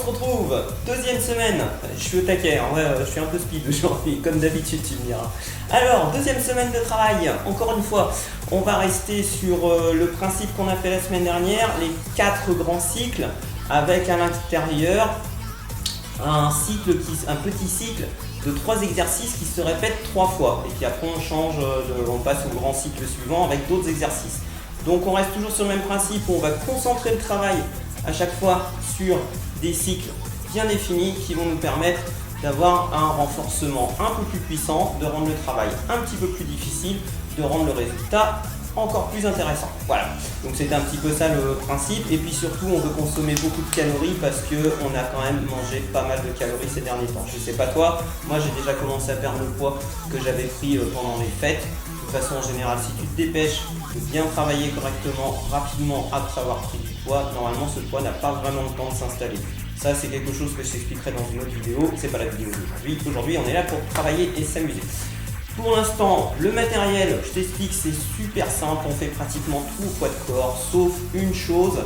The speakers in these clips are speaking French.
se retrouve, deuxième semaine, je suis au taquet, ouais, je suis un peu speed aujourd'hui, comme d'habitude tu me diras. Alors, deuxième semaine de travail, encore une fois, on va rester sur le principe qu'on a fait la semaine dernière, les 4 grands cycles, avec à l'intérieur un petit cycle de 3 exercices qui se répètent 3 fois, et puis après on passe au grand cycle suivant avec d'autres exercices. Donc on reste toujours sur le même principe, on va concentrer le travail à chaque fois sur des cycles bien définis qui vont nous permettre d'avoir un renforcement un peu plus puissant, de rendre le travail un petit peu plus difficile, de rendre le résultat encore plus intéressant. Voilà, donc c'est un petit peu ça le principe. Et puis surtout, on veut consommer beaucoup de calories parce qu'on a quand même mangé pas mal de calories ces derniers temps. Je sais pas toi, moi j'ai déjà commencé à perdre le poids que j'avais pris pendant les fêtes. De toute façon, en général, si tu te dépêches de bien travailler correctement, rapidement, après avoir pris du poids, normalement ce poids n'a pas vraiment le temps de s'installer. Ça, c'est quelque chose que je t'expliquerai dans une autre vidéo. C'est pas la vidéo d'aujourd'hui. Aujourd'hui, on est là pour travailler et s'amuser. Pour l'instant, le matériel, je t'explique, c'est super simple. On fait pratiquement tout au poids de corps, sauf une chose.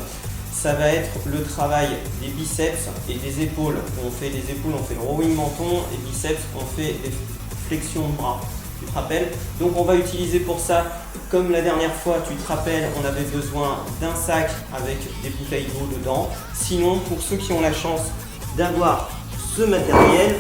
Ça va être le travail des biceps et des épaules. On fait les épaules, on fait le rowing menton. Les biceps, on fait les flexions de bras. Tu te rappelles? Donc on va utiliser pour ça, comme la dernière fois, tu te rappelles, on avait besoin d'un sac avec des bouteilles d'eau dedans. Sinon, pour ceux qui ont la chance d'avoir ce matériel,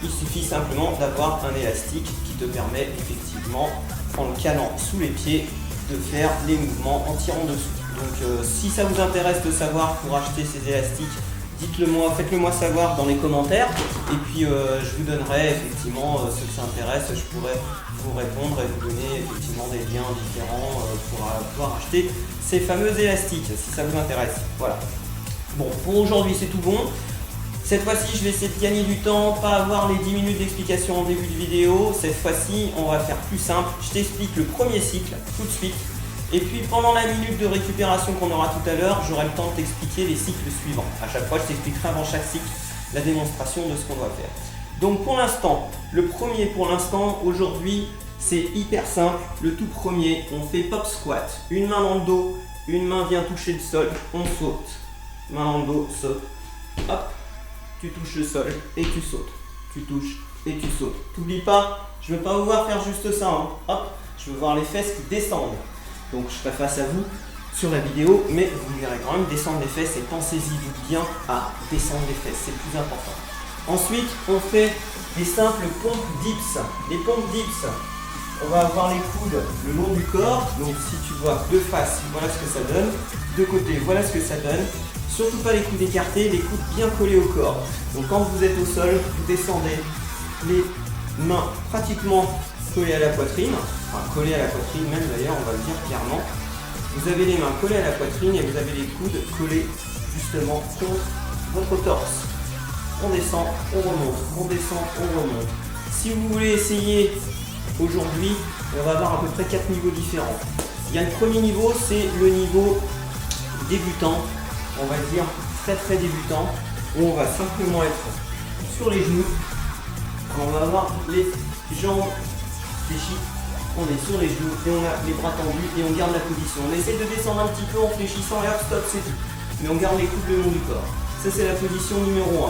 il suffit simplement d'avoir un élastique qui te permet effectivement, en le calant sous les pieds, de faire les mouvements en tirant dessous. Donc si ça vous intéresse de savoir pour acheter ces élastiques, dites-le moi, faites-le moi savoir dans les commentaires et puis je vous donnerai effectivement ceux que ça intéresse, je pourrai vous répondre et vous donner effectivement des liens différents pour pouvoir acheter ces fameux élastiques si ça vous intéresse. Voilà. Bon, pour aujourd'hui c'est tout bon. Cette fois-ci, je vais essayer de gagner du temps, pas avoir les 10 minutes d'explication en début de vidéo. Cette fois-ci, on va faire plus simple. Je t'explique le premier cycle tout de suite. Et puis pendant la minute de récupération qu'on aura tout à l'heure, j'aurai le temps de t'expliquer les cycles suivants. À chaque fois, je t'expliquerai avant chaque cycle la démonstration de ce qu'on doit faire. Donc pour l'instant, le premier pour l'instant, aujourd'hui, c'est hyper simple. Le tout premier, on fait pop squat. Une main dans le dos, une main vient toucher le sol, on saute. Main dans le dos, saute. Hop. Tu touches le sol et tu sautes. Tu touches et tu sautes. T'oublies pas, je ne veux pas vous voir faire juste ça. Hein. Hop, je veux voir les fesses qui descendent. Donc je serai face à vous sur la vidéo, mais vous verrez quand même descendre les fesses et pensez-y bien à descendre les fesses, c'est le plus important. Ensuite, on fait des simples pompes dips. Les pompes dips, on va avoir les coudes le long du corps. Donc si tu vois de face, voilà ce que ça donne. De côté, voilà ce que ça donne. Surtout pas les coudes écartés, les coudes bien collés au corps. Donc quand vous êtes au sol, vous descendez les mains pratiquement collées à la poitrine. Enfin collées à la poitrine même d'ailleurs, on va le dire clairement. Vous avez les mains collées à la poitrine et vous avez les coudes collés justement contre votre torse. On descend, on remonte, on descend, on remonte. Si vous voulez essayer aujourd'hui, on va avoir à peu près 4 niveaux différents. Il y a le premier niveau, c'est le niveau débutant. On va dire très débutant, où on va simplement être sur les genoux, on va avoir les jambes fléchies, on est sur les genoux et on a les bras tendus et on garde la position. On essaie de descendre un petit peu en fléchissant et hop, stop, c'est tout. Mais on garde les coudes le long du corps. Ça c'est la position numéro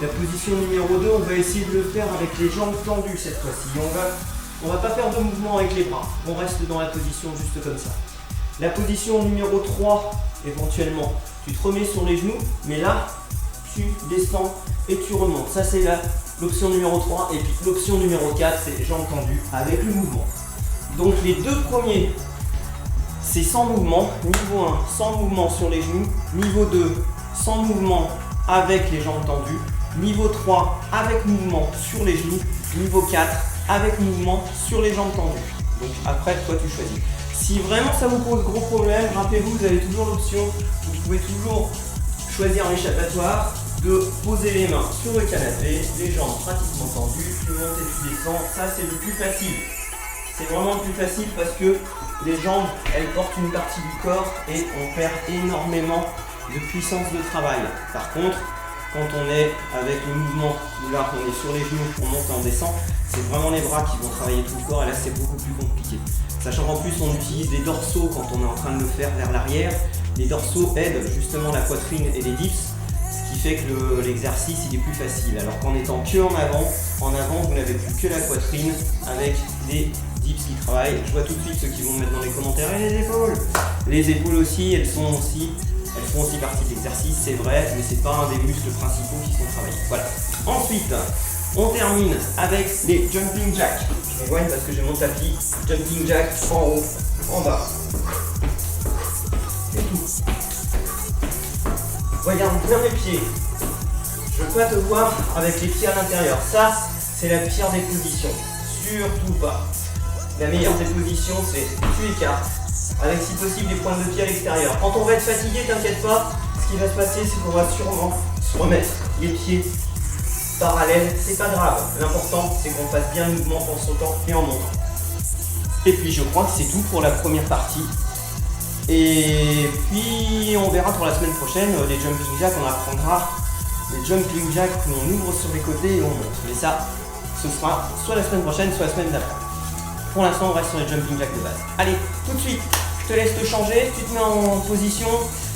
1. La position numéro 2, on va essayer de le faire avec les jambes tendues cette fois-ci. On va pas faire de mouvement avec les bras, on reste dans la position juste comme ça. La position numéro 3, éventuellement, tu te remets sur les genoux, mais là, tu descends et tu remontes. Ça, c'est l'option numéro 3. Et puis l'option numéro 4, c'est jambes tendues avec le mouvement. Donc les deux premiers, c'est sans mouvement. Niveau 1, sans mouvement sur les genoux. Niveau 2, sans mouvement avec les jambes tendues. Niveau 3, avec mouvement sur les genoux. Niveau 4, avec mouvement sur les jambes tendues. Donc après, toi, tu choisis. Si vraiment ça vous pose gros problème, rappelez-vous, vous avez toujours l'option, vous pouvez toujours choisir un échappatoire, de poser les mains sur le canapé, les jambes pratiquement tendues, tu montes et tu descends, ça c'est le plus facile. C'est vraiment le plus facile parce que les jambes, elles portent une partie du corps et on perd énormément de puissance de travail. Par contre, quand on est avec le mouvement, où là on est sur les genoux, on monte et on descend, c'est vraiment les bras qui vont travailler tout le corps et là c'est beaucoup plus compliqué. Sachant qu'en plus on utilise des dorsaux quand on est en train de le faire vers l'arrière. Les dorsaux aident justement la poitrine et les dips, ce qui fait que l'exercice il est plus facile. Alors qu'en étant que en avant vous n'avez plus que la poitrine avec des dips qui travaillent. Je vois tout de suite ceux qui vont me mettre dans les commentaires. Et les épaules. Les épaules aussi, elles font aussi partie de l'exercice, c'est vrai, mais c'est pas un des muscles principaux qui sont travaillés. Voilà. Ensuite, on termine avec les jumping jacks. Je m'éloigne parce que j'ai mon tapis. Jumping jack en haut, en bas. Et tout. Regarde bien mes pieds. Je veux pas te voir avec les pieds à l'intérieur. Ça, c'est la pire des positions. Surtout pas. La meilleure des positions, c'est tu écartes. Avec si possible les pointes de pied à l'extérieur. Quand on va être fatigué, t'inquiète pas, ce qui va se passer, c'est qu'on va sûrement se remettre les pieds parallèles. C'est pas grave. L'important, c'est qu'on fasse bien le mouvement en sautant et en montant. Et puis, je crois que c'est tout pour la première partie. Et puis, on verra pour la semaine prochaine les jumping jacks. On apprendra les jumping jacks où on ouvre sur les côtés et on monte. Mais ça, ce sera soit la semaine prochaine, soit la semaine d'après. Pour l'instant, on reste sur les jumping jacks de base. Allez, tout de suite, je te laisse te changer, tu te mets en position,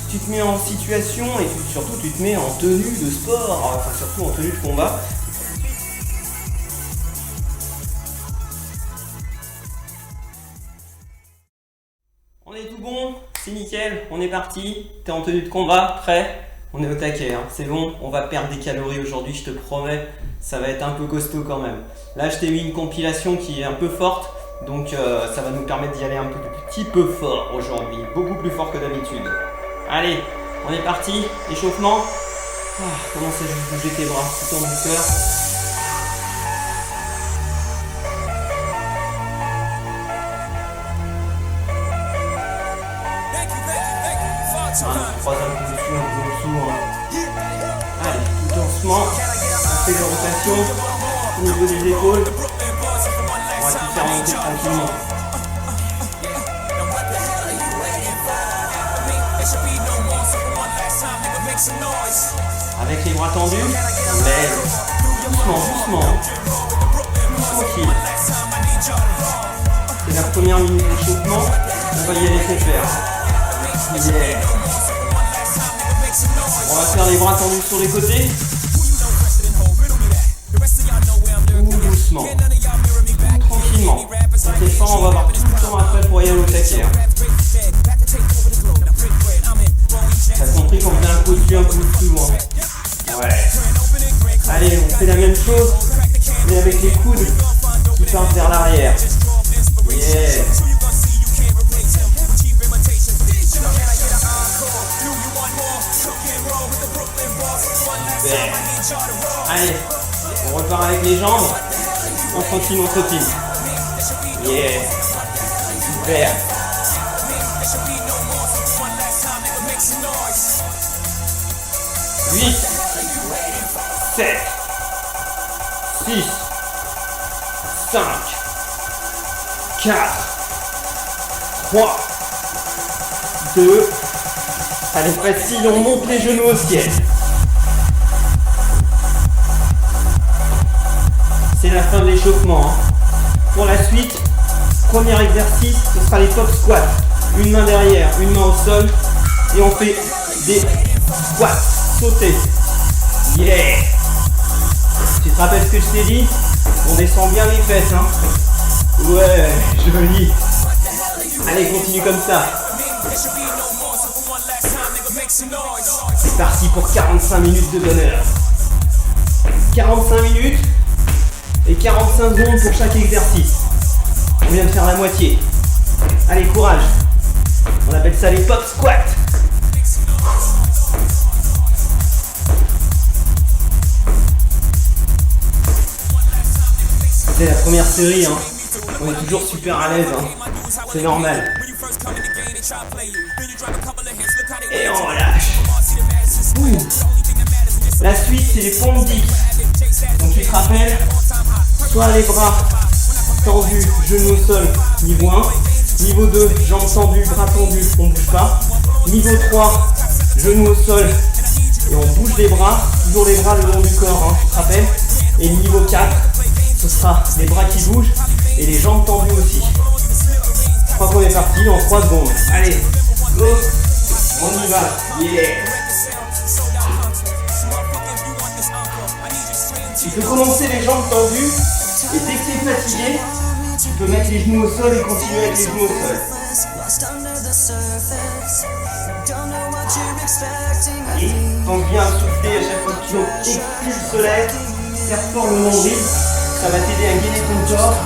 tu te mets en situation et surtout tu te mets en tenue de sport, enfin surtout en tenue de combat. On est tout bon, c'est nickel, on est parti, t'es en tenue de combat, prêt? On est au taquet, hein. C'est bon, on va perdre des calories aujourd'hui, je te promets, ça va être un peu costaud quand même. Là, je t'ai mis une compilation qui est un peu forte. Donc ça va nous permettre d'y aller un petit peu fort aujourd'hui, beaucoup plus fort que d'habitude. Allez, on est parti, échauffement. Commence à juste bouger tes bras tout en douceur. 3 impulsions, un peu dessous. Allez, tout doucement. On fait des rotations au niveau des épaules. On va tout faire monter tranquillement. Avec les bras tendus, on lève doucement, tranquille. C'est la première minute d'échauffement, on va y aller faire. Yeah. On va faire les bras tendus sur les côtés. Ou doucement, tranquillement. T'inquiète pas, on va avoir tout le temps après pour y aller au taquet. T'as compris qu'on fait un coup dessus, un coup dessous, hein. Ouais. Allez, on fait la même chose, mais avec les coudes qui partent vers l'arrière. Yeah. Super. Allez, on repart avec les jambes. On continue, on sautine. Yeah. Super. 8, 7, 6, 5, 4, 3, 2, allez facile, on monte les genoux au ciel. C'est la fin de l'échauffement. Hein. Pour la suite, premier exercice, ce sera les pop squats. Une main derrière, une main au sol, et on fait des squats. Sauter. Yeah. Tu te rappelles ce que je t'ai dit? On descend bien les fesses, hein. Ouais, joli. Allez, continue comme ça. C'est parti pour 45 minutes de bonheur. 45 minutes et 45 secondes pour chaque exercice. On vient de faire la moitié. Allez, courage. On appelle ça les pop squats. C'est la première série, hein. On est toujours super à l'aise, hein. C'est normal. Et on relâche. Ouh. La suite, c'est les pompes dips. Donc tu te rappelles, soit les bras tendus, genoux au sol, niveau 1. Niveau 2, jambes tendues, bras tendus, on ne bouge pas. Niveau 3, genoux au sol et on bouge les bras. Toujours les bras le long du corps, hein, tu te rappelles. Et niveau 4, ce sera les bras qui bougent et les jambes tendues aussi. Je crois qu'on est parti dans 3 secondes. Allez, go, on y va. Yeah. Tu peux commencer les jambes tendues et dès que tu es fatigué, tu peux mettre les genoux au sol et continuer avec les genoux au sol. Allez, pense bien à souffler à chaque fois que tu expulses l'air, serre fort le nombril, ça va t'aider à gainer ton corps,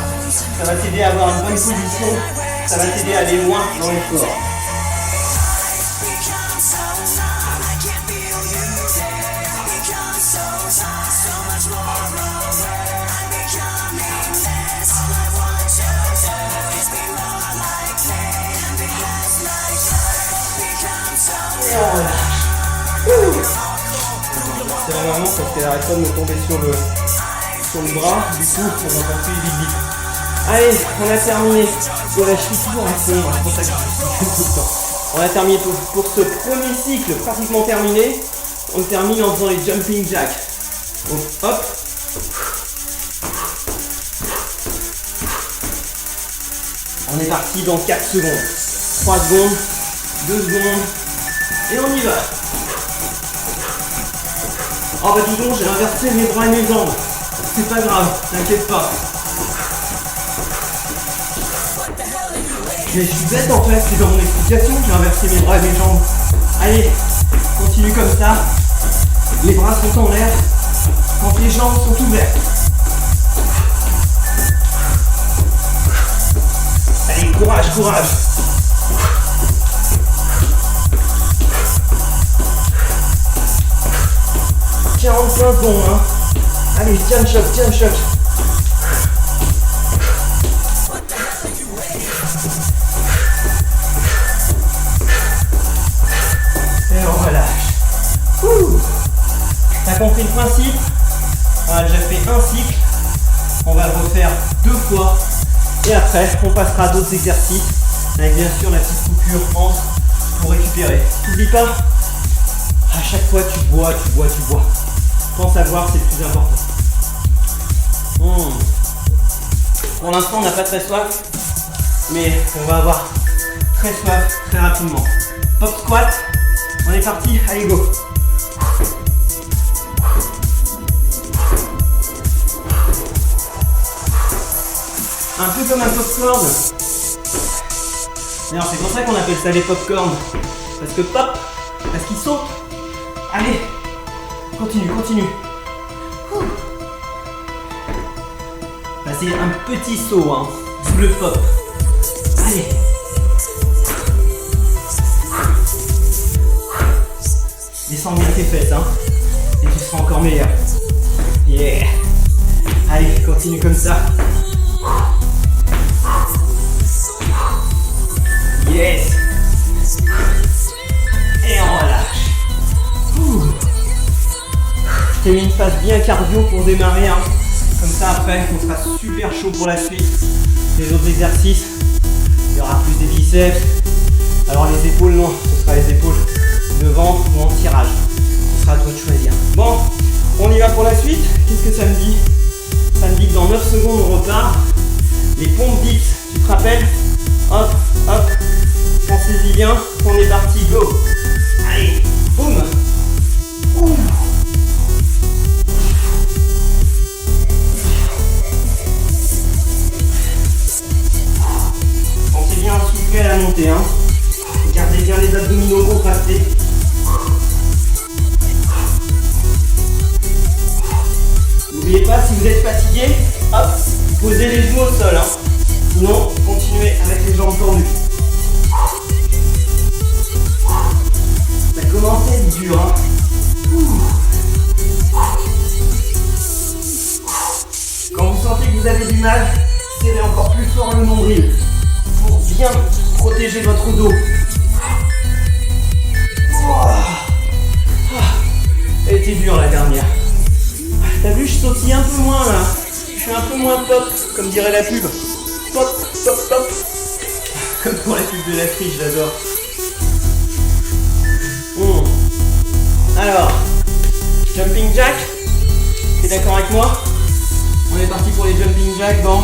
ça va t'aider à avoir une bonne position, ça va t'aider à aller loin dans l'effort. Et on relâche. C'est la maman parce qu'elle arrête pas de me tomber sur le bras, du coup on va passer vite vite. Allez, on a terminé. Voilà, je suis toujours à fond, c'est pour ça que je suis tout le temps. On a terminé pour ce premier cycle pratiquement terminé. On termine en faisant les jumping jacks. Donc hop. On est parti dans 4 secondes. 3 secondes, 2 secondes, et on y va. Oh bah dis donc, j'ai inversé mes bras et mes jambes. C'est pas grave, t'inquiète pas. Mais je suis bête en fait, c'est dans mon explication que j'ai inversé mes bras et mes jambes. Allez, continue comme ça. Les bras sont en l'air quand les jambes sont ouvertes. Allez, courage, courage. « 45 secondes, hein. Allez, tiens le choc, tiens le choc. Et on relâche. Ouh. T'as compris le principe? On a déjà fait un cycle. On va le refaire 2 fois. Et après, on passera à d'autres exercices. Avec bien sûr la petite coupure entre pour récupérer. N'oublie pas, à chaque fois tu bois, tu bois, tu bois. Pense à boire, c'est le plus important. Pour l'instant, on n'a pas très soif, mais on va avoir très soif très rapidement. Pop squat, on est parti, allez go. Un peu comme un popcorn. D'ailleurs, c'est pour ça qu'on appelle ça les popcorn. Parce que pop, parce qu'il saute. Allez, continue, continue. Là, c'est un petit saut, hein, sous le pop. Allez. Descends bien tes fesses, hein, et tu seras encore meilleur. Yeah. Allez, continue comme ça. Yes. Et on relâche. Ouh. Je t'ai mis une phase bien cardio pour démarrer, hein. Comme ça après on sera super chaud pour la suite. Les autres exercices, il y aura plus des biceps. Alors les épaules non, ce sera les épaules devant ou en tirage. Ce sera à toi de choisir. Bon, on y va pour la suite. Qu'est-ce que ça me dit? Ça me dit que dans 9 secondes on repart. Les pompes dips, tu te rappelles? Hop, hop. Pensez-y bien, on est parti, go. Allez, boum. Ouh. Pensez bien à souffler à la montée, hein. Gardez bien les abdominaux contractés. N'oubliez pas, si vous êtes fatigué, hop, posez les genoux au sol, hein. Sinon, continuez avec les jambes tendues. Ça commence à être dur, hein. Quand vous sentez que vous avez du mal, serrez encore plus fort le nombril pour bien protéger votre dos. Elle était dure la dernière. T'as vu, je sautille un peu moins là. Je suis un peu moins pop, comme dirait la pub. Pop, pop, pop. Comme pour la pub de la friche, j'adore. Alors, jumping jack. T'es d'accord avec moi? On est parti pour les jumping jack dans...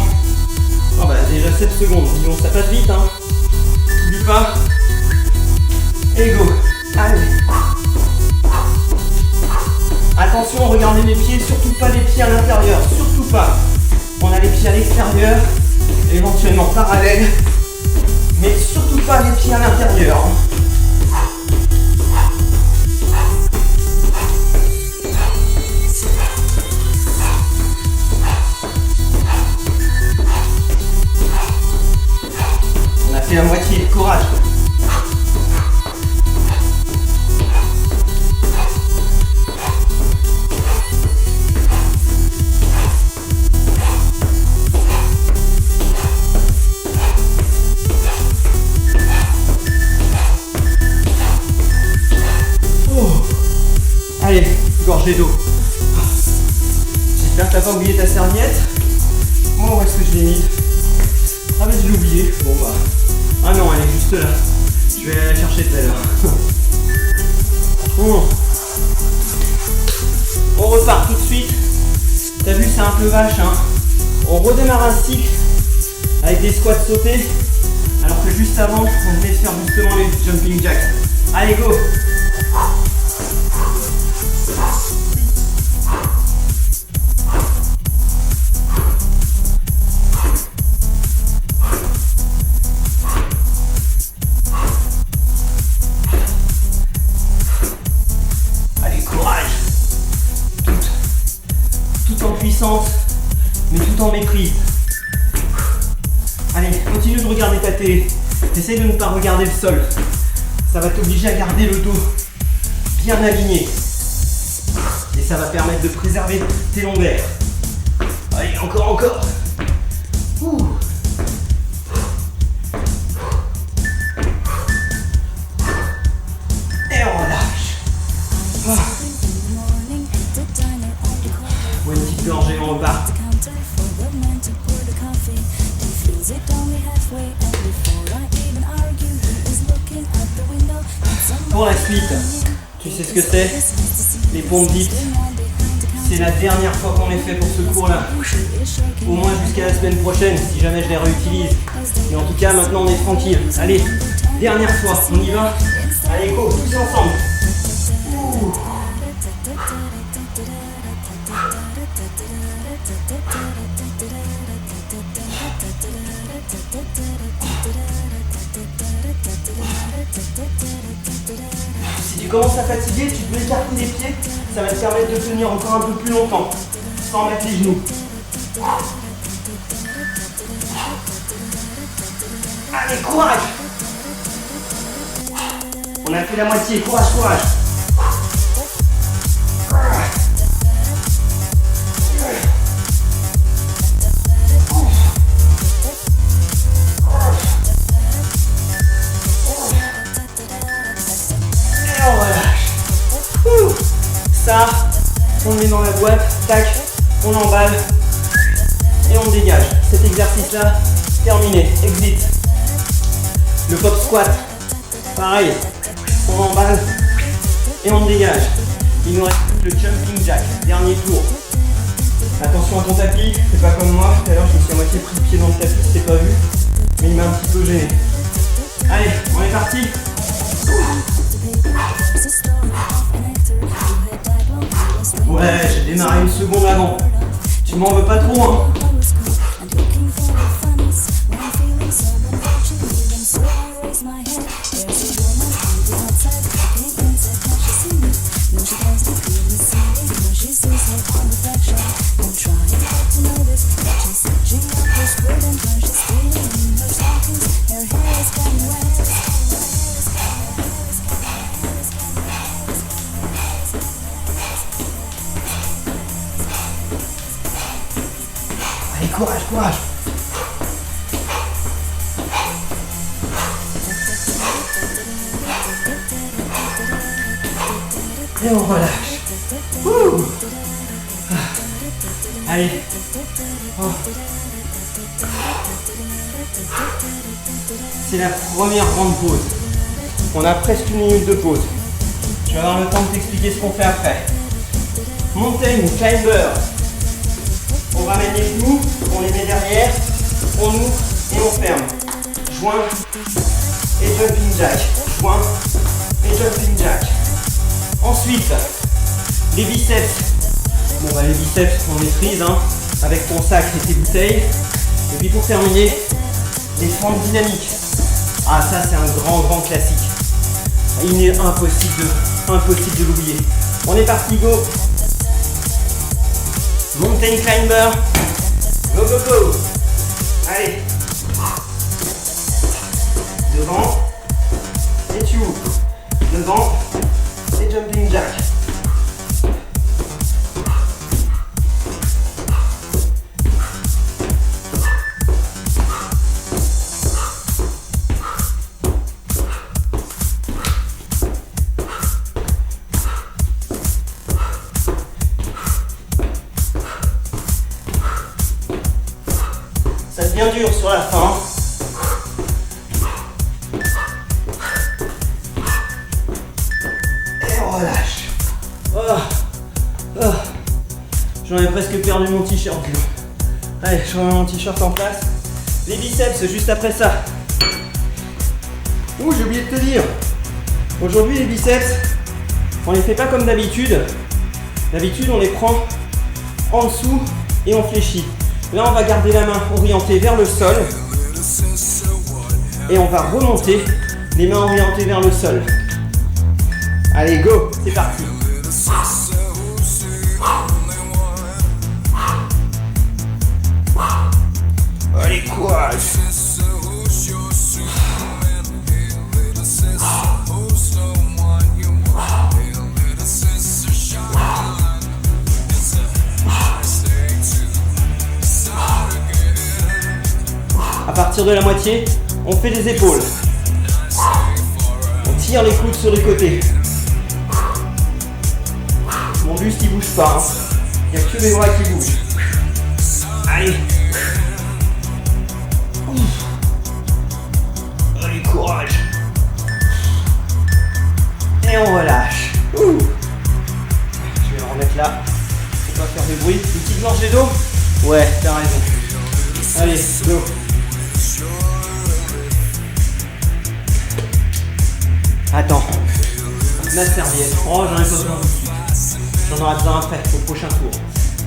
Oh bah déjà 7 secondes. Disons, ça passe vite, hein. N'oublie pas. Et go. Allez. Attention, regarde garder les pieds, surtout pas les pieds à l'intérieur, surtout pas. On a les pieds à l'extérieur, éventuellement parallèles, mais surtout pas les pieds à l'intérieur. On a fait la moitié, courage. Allez, gorgée d'eau. J'espère que t'as pas oublié ta serviette. Moi, où est-ce que je l'ai mise? Ah mais je l'ai oublié. Bon bah. Ah non, elle est juste là. Je vais aller la chercher tout à l'heure. On repart tout de suite. T'as vu, c'est un peu vache, hein. On redémarre un cycle avec des squats sautés. Alors que juste avant, on venait de faire justement les jumping jacks. Allez, go! Mais tout en maîtrise. Allez, continue de regarder ta télé. Essaye de ne pas regarder le sol. Ça va t'obliger à garder le dos bien aligné. Et ça va permettre de préserver tes lombaires. Allez, encore. Ouh. Et on relâche. Une petite gorgée, on repart. Pour la suite, tu sais ce que c'est? Les pompes dites. C'est la dernière fois qu'on les fait pour ce cours-là. Au moins jusqu'à la semaine prochaine, si jamais je les réutilise. Mais en tout cas, maintenant on est tranquille. Allez, dernière fois, on y va? Allez, go, tous ensemble. Ouh. Si tu commences à fatiguer, tu peux écarter les pieds, ça va te permettre de tenir encore un peu plus longtemps, sans mettre les genoux. Allez, courage! On a fait la moitié, courage! Ça, on le met dans la boîte, tac, on emballe et on dégage. Cet exercice-là, terminé, exit. Le pop squat, pareil, on emballe et on dégage. Il nous reste le jumping jack, dernier tour. Attention à ton tapis, c'est pas comme moi, tout à l'heure je me suis à moitié pris le pied dans le tapis, c'est pas vu, mais il m'a un petit peu gêné. Allez, on est parti. Ouais, j'ai démarré une seconde avant. Tu m'en veux pas trop, hein? Allez, courage! Et on relâche. Ouh. Allez. Oh. C'est la première grande pause. On a presque une minute de pause. Je vais avoir le temps de t'expliquer ce qu'on fait après. Mountain climber. On ramène les genoux, on les met derrière, on ouvre et on ferme. Joint et jumping jack. Joint et jumping jack. Ensuite, les biceps Les biceps on maîtrise hein, avec ton sac et tes bouteilles. Et puis pour terminer, les fentes dynamiques. Ah ça c'est un grand classique. Il est impossible de l'oublier. On est parti, go. Mountain climber. Go go go. Allez. Devant. Et tu ouvres. Devant. Et jumping jack. Bien dur sur la fin. Et on relâche. Oh. J'en ai presque perdu mon t-shirt. Allez, je remets mon t-shirt en place. Les biceps juste après ça. Ouh, j'ai oublié de te dire. Aujourd'hui, les biceps, on les fait pas comme d'habitude. D'habitude, on les prend en dessous et on fléchit. Là, on va garder la main orientée vers le sol et on va remonter les mains orientées vers le sol. Allez, go, c'est parti. Allez, courage. À partir de la moitié, on fait les épaules. On tire les coudes sur les côtés. Mon buste il bouge pas. Il n'y a que mes bras qui bougent. Allez. Allez, courage. Et on relâche. Je vais le remettre là. On va faire du bruit. Une petite gorgée d'eau. Ouais, t'as raison. Allez, go. Attends, ma serviette. Oh, j'en ai pas besoin. J'en aurai besoin après, au prochain tour.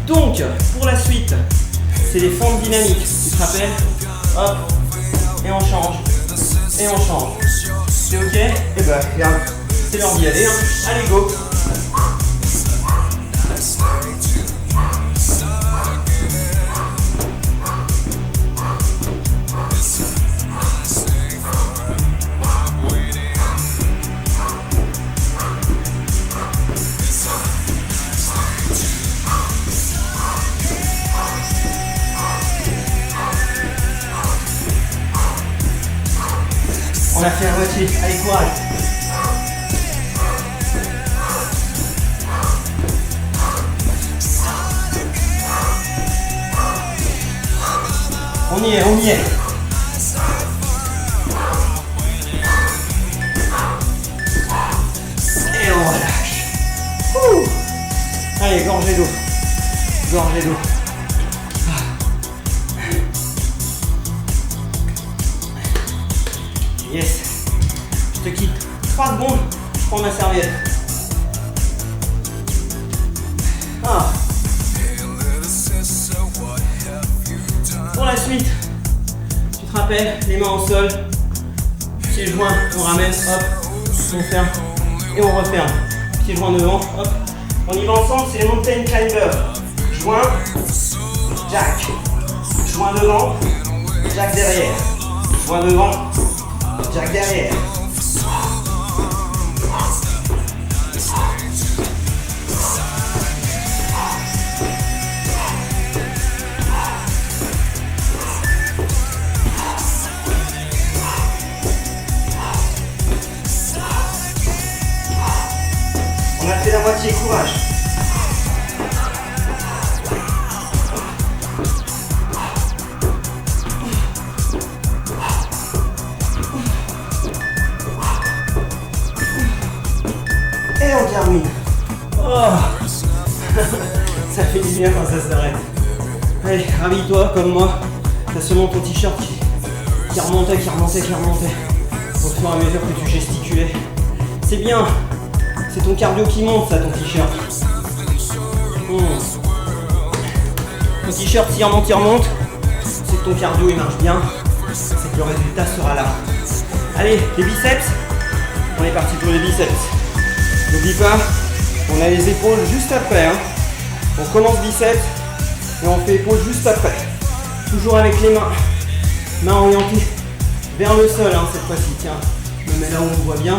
Donc, pour la suite, c'est les fentes dynamiques. Tu te rappelles? Hop, et on change. Et on change. C'est ok? Et bah, regarde, c'est l'heure d'y aller. Hein. Allez, go! On a fait la moitié. Allez, courage. On y est, on y est. Et on relâche. Allez, gorgée d'eau. Gorgée d'eau. Yes. Je te quitte 3 secondes, je prends ma serviette. Pour la suite, tu te rappelles, les mains au sol, pieds joints, on ramène, hop, on ferme et on referme. Pieds joints devant, hop. On y va ensemble, c'est les mountain climber. Joint, jack. Joint devant, jack derrière. Joint devant, jack derrière. On a fait la moitié, courage. Et on termine. Oh. Ça fait du bien quand ça s'arrête. Allez, rhabille-toi comme moi. T'as seulement ton t-shirt qui remontait. Au fur et à mesure que tu gesticulais. C'est bien. C'est ton cardio qui monte, ça, ton t-shirt. Ton t-shirt tire, monte, c'est que ton cardio il marche bien, c'est que le résultat sera là. Allez, les biceps, on est parti pour les biceps. N'oublie pas, on a les épaules juste après. Hein. On commence biceps et on fait épaules juste après. Toujours avec les mains orientées vers le sol hein, cette fois-ci. Tiens, je me mets là où on voit bien.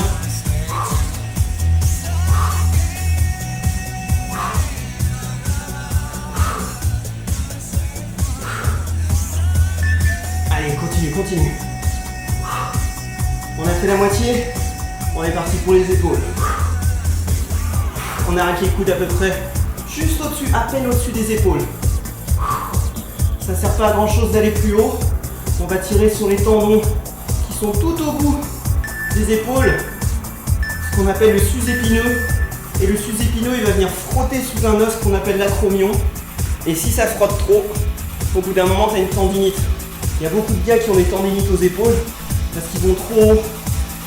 Allez, continue. On a fait la moitié, on est parti pour les épaules. On arrête les coudes à peu près juste au-dessus, à peine au-dessus des épaules. Ça ne sert pas à grand chose d'aller plus haut. On va tirer sur les tendons qui sont tout au bout des épaules, ce qu'on appelle le sus-épineux. Et le sus-épineux, il va venir frotter sous un os qu'on appelle l'acromion. Et si ça frotte trop, au bout d'un moment, tu as une tendinite. Il y a beaucoup de gars qui ont des tendinites aux épaules parce qu'ils vont trop haut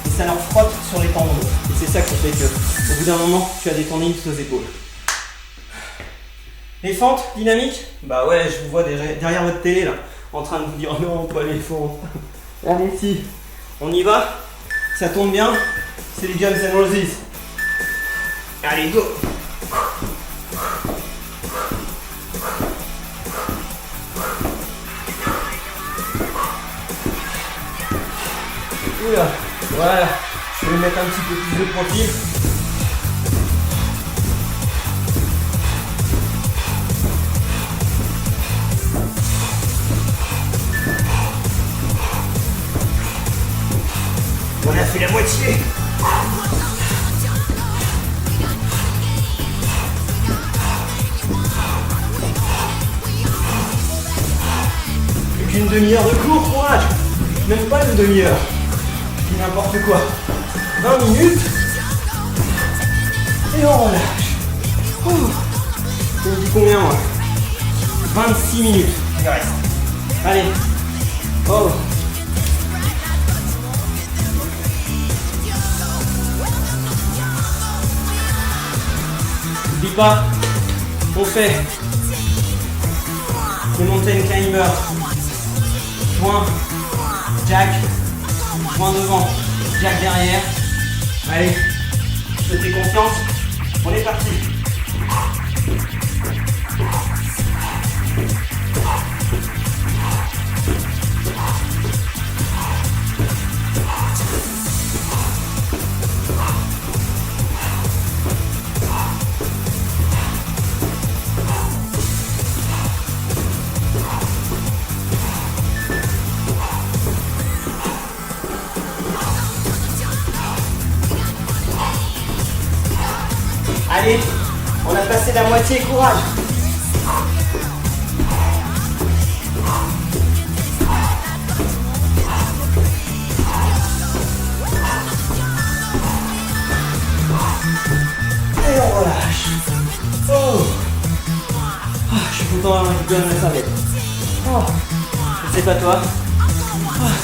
et ça leur frotte sur les tendons. Et c'est ça qui fait que, au bout d'un moment, tu as des tendinites aux épaules. Les fentes dynamiques? Bah ouais, je vous vois derrière votre télé là, en train de vous dire non, pas les fentes. Allez, si, on y va, ça tombe bien, c'est les Guns N' Roses. Allez, go! Oula, voilà, je vais mettre un petit peu plus de profil. On a fait la moitié. Plus qu'une demi-heure de cours, courage. Même pas une demi-heure. N'importe quoi. 20 minutes. Et on relâche. Je me dis combien moi? 26 minutes. Il reste. Allez. Oh. N'oublie pas, on fait les mountain climbers. Joint, jack, joint devant, jack derrière. Allez, je te fais confiance, on est parti. Allez, on a passé la moitié, courage. Et on relâche. Oh. Je suis content d'avoir récupéré ma serviette. Je sais pas toi.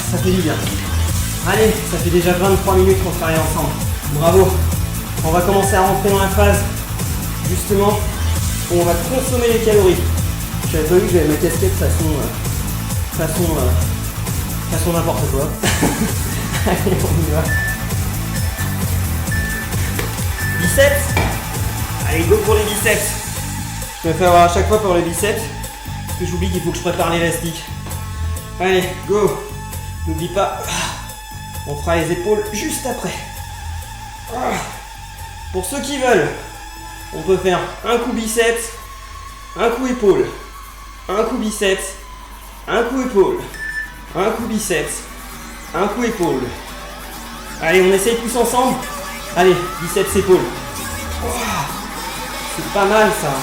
Ça fait du bien. Allez, ça fait déjà 23 minutes qu'on travaille ensemble. Bravo. On va commencer à rentrer dans la phase, justement, où on va consommer les calories. Je n'avais pas vu que j'avais ma casquette façon n'importe quoi. Allez, on y va. Biceps. Allez, go pour les biceps. Je vais faire à chaque fois pour les biceps, parce que j'oublie qu'il faut que je prépare l'élastique. Allez, go. N'oublie pas, on fera les épaules juste après. Pour ceux qui veulent, on peut faire un coup biceps, un coup épaule, un coup biceps, un coup épaule, un coup biceps, un coup épaule. Allez, on essaye tous ensemble. Allez, biceps épaule. C'est pas mal ça.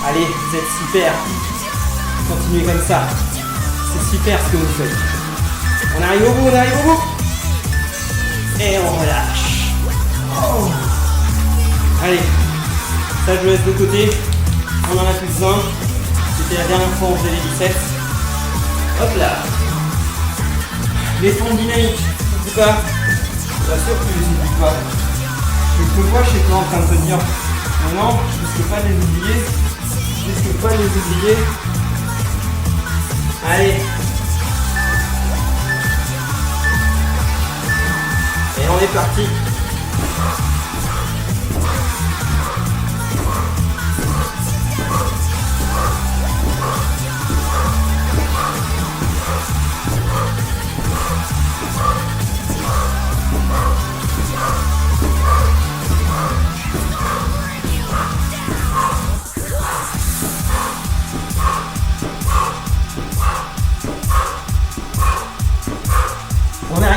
Allez, vous êtes super. Continuez comme ça. C'est super ce que vous faites. On arrive au bout, Et on relâche. Allez, ça je laisse de côté. On en a plus besoin. C'était la dernière fois où on faisait les biceps. Hop là. Les pompes dynamiques. N'oublie pas. Bien sûr que tu les oublies pas. Je te vois chez toi en train de te dire Maintenant, je risque pas de les oublier. Je risque pas de les oublier. Allez. Et on est parti.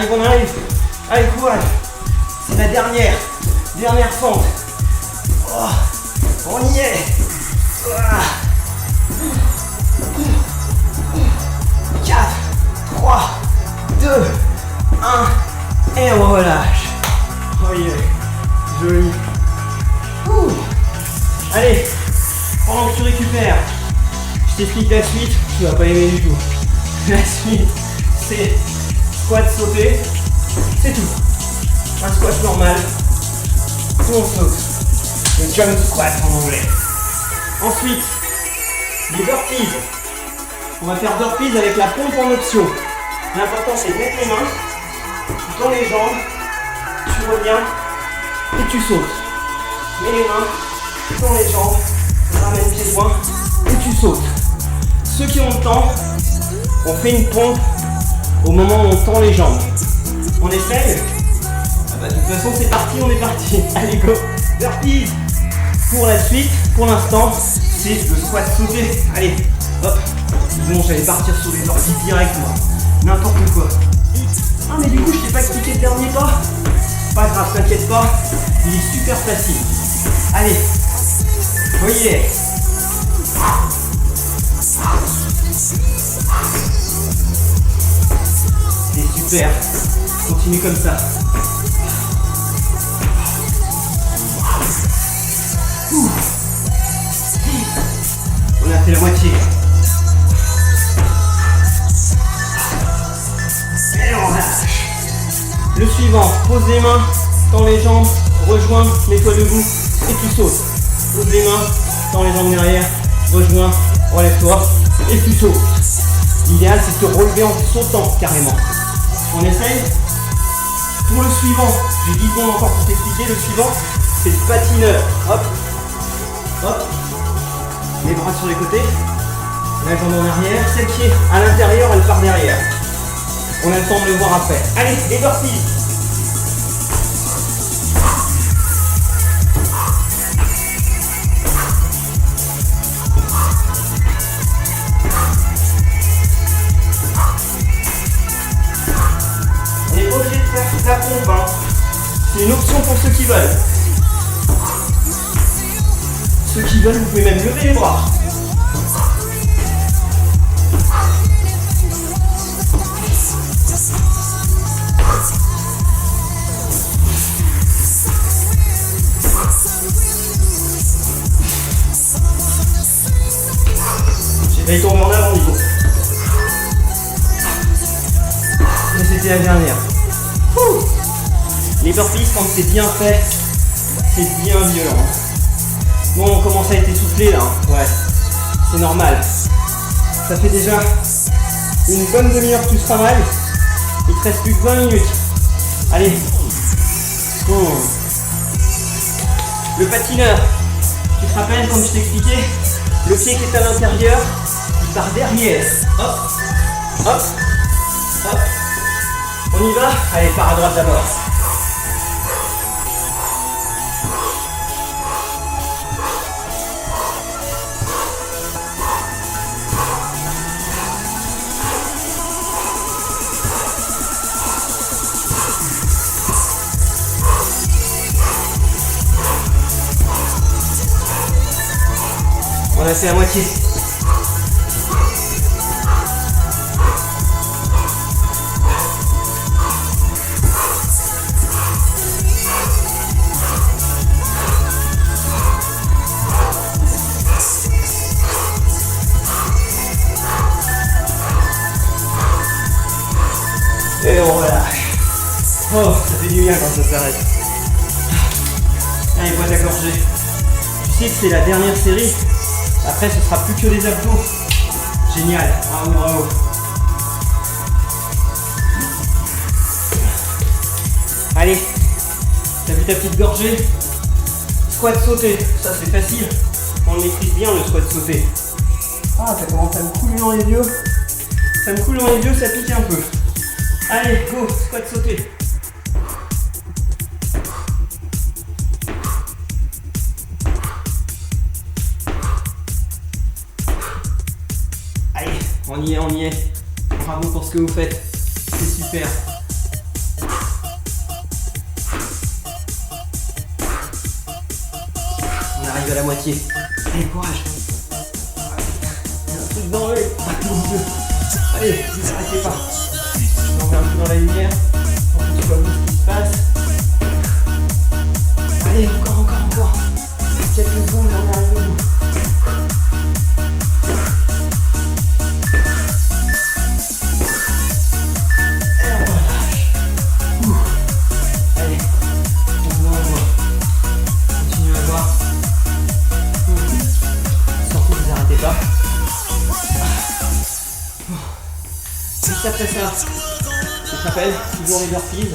On arrive. Allez, courage. C'est la dernière fente. Oh, on y est. 4, 3, 2, 1. Et on relâche. Oh yeah. Joli. Allez, pendant que tu récupères, je t'explique la suite. Tu vas pas aimer du tout. La suite, c'est squat sauté, c'est tout. Un squat normal, tout on saute. Le jump squat en anglais. Ensuite, les burpees. On va faire burpees avec la pompe en option. L'important c'est de mettre les mains dans les jambes, tu reviens et tu sautes. Mets les mains dans les jambes, ramène pieds joints et tu sautes. Ceux qui ont le temps, on fait une pompe au moment où on tend les jambes. On essaye. De toute façon c'est parti, on est parti. Allez go. Burpees. Pour la suite, pour l'instant, c'est le squat sauté. Allez, hop. Bon, j'allais partir sur les orties directement. N'importe quoi. Ah mais du coup je t'ai pas expliqué le dernier pas. Pas grave, t'inquiète pas. Il est super facile. Allez. Voyez. C'est super. Continue comme ça. On a fait la moitié. Et on lâche. Le suivant, pose les mains, tends les jambes, rejoins, mets-toi debout et tu sautes. Pose les mains, tends les jambes derrière, rejoins, relève-toi et tu sautes. L'idéal c'est de te relever en sautant carrément. On essaye. Pour le suivant, j'ai 10 secondes encore pour t'expliquer. Le suivant, c'est le patineur. Hop, hop. Les bras sur les côtés. La jambe en arrière. Celle qui est à l'intérieur, elle part derrière. On a le temps de le voir après. Allez, les burpees. La pompe, hein. C'est une option pour ceux qui veulent. Ceux qui veulent, vous pouvez même lever les bras. J'ai failli tomber en avant, Nico. Mais c'était la dernière. Les burpees, quand c'est bien fait, c'est bien violent. Bon, on commence à être essoufflé là. Ouais, c'est normal. Ça fait déjà une bonne demi-heure que tu travailles. Il te reste plus que 20 minutes. Allez. Le patineur. Tu te rappelles, comme je t'ai expliqué, le pied qui est à l'intérieur, il part derrière. Hop, hop, hop. On y va? Allez, pars à droite d'abord. On a fait la moitié. Et on relâche. Oh, ça fait du bien quand ça s'arrête. Allez, bois ta gorgée. sais que c'est la dernière série. Après, ce sera plus que des abdos. Génial. Bravo, bravo. Allez. T'as vu ta petite gorgée? Squat sauté. Ça, c'est facile. On le maîtrise bien, le squat sauté. Ah, ça commence à me couler dans les yeux. Ça me coule dans les yeux, ça pique un peu. Allez, go, squat sauté. Allez, on y est, on y est. Bravo pour ce que vous faites. C'est super. On arrive à la moitié. Allez, courage. Il y a un truc dans l'œil. Allez, ne vous arrêtez pas. Je m'en mets un peu dans la lumière pour que tu vois ce qui se passe. Allez, encore. Quelques secondes, on arrive au bout. Allez, on voit. Continuez à voir. Surtout, ne vous arrêtez pas. Juste après ça, ça s'appelle toujours les burpees.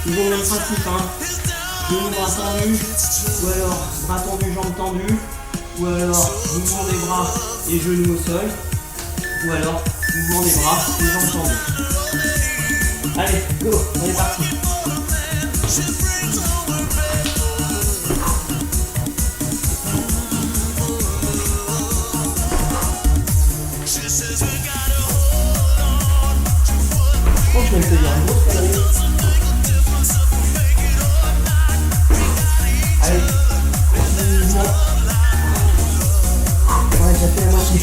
Toujours le même principe, hein. Genoux, bras tendus, ou alors bras tendus, jambes tendues, ou alors mouvement des bras et genoux au sol, ou alors mouvement des bras et jambes tendues. Allez, go, on est parti. Je vais te dire une grosse connerie. Allez, continue le mouvement. On a déjà fait la moitié.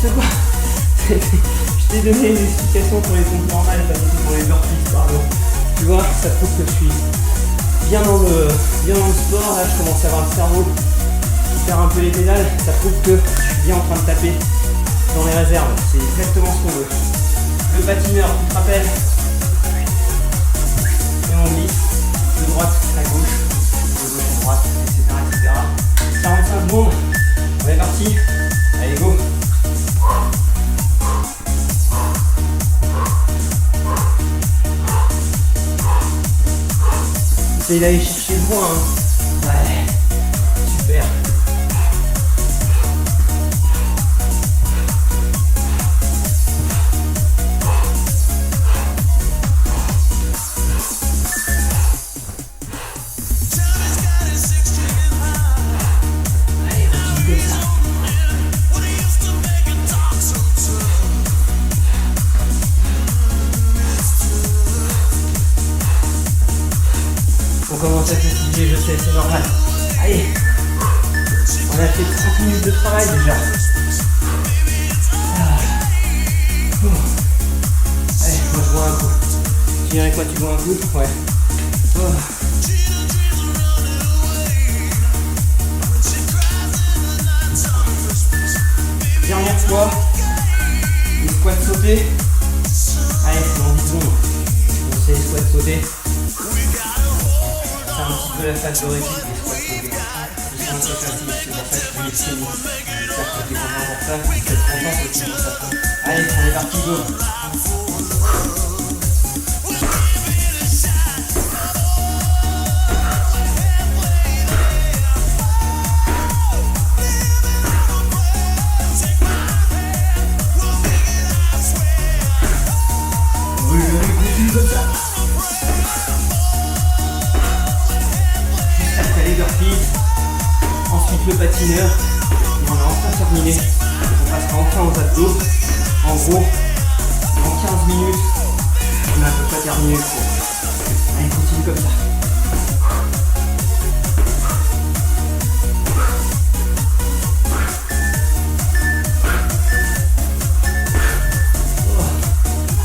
Quoi. Je t'ai donné une explication pour les pompes normales, pas du tout pour les burpees, pardon. Tu vois, ça prouve que je suis bien dans le sport. Là, je commence à avoir le cerveau qui perd un peu les pédales. Ça prouve que je suis bien en train de taper dans les réserves. C'est exactement ce qu'on veut. Le patineur, tu te rappelles? Et on glisse de droite à gauche, de gauche à droite, etc. 45 secondes. On est parti. Allez, go! Essayez d'aller chercher loin. Hein. Ouais, super. Allez, continue comme ça. On commence à fatiguer, je sais, c'est normal. Allez, on a fait 30 minutes de travail déjà. Allez, moi je bois un coup. Tu viens avec moi, tu bois un coup? Ouais. Dernière fois, les squats sautés. Allez, c'est dans 10 secondes. On sait les squats sautés. C'est un petit peu la phase de réussite des squats sautés. Ils sont un peu faciles, c'est pour ça que je vais les traîner. Ça, je suis content pour ça, je suis content aussi pour ça. Allez, on est parti, go. Comme ça. Juste après les burpees, ensuite le patineur, et on a enfin terminé. On passera enfin aux abdos. En gros, en 15 minutes, on a à peu près terminé le cours. Allez, continue comme ça.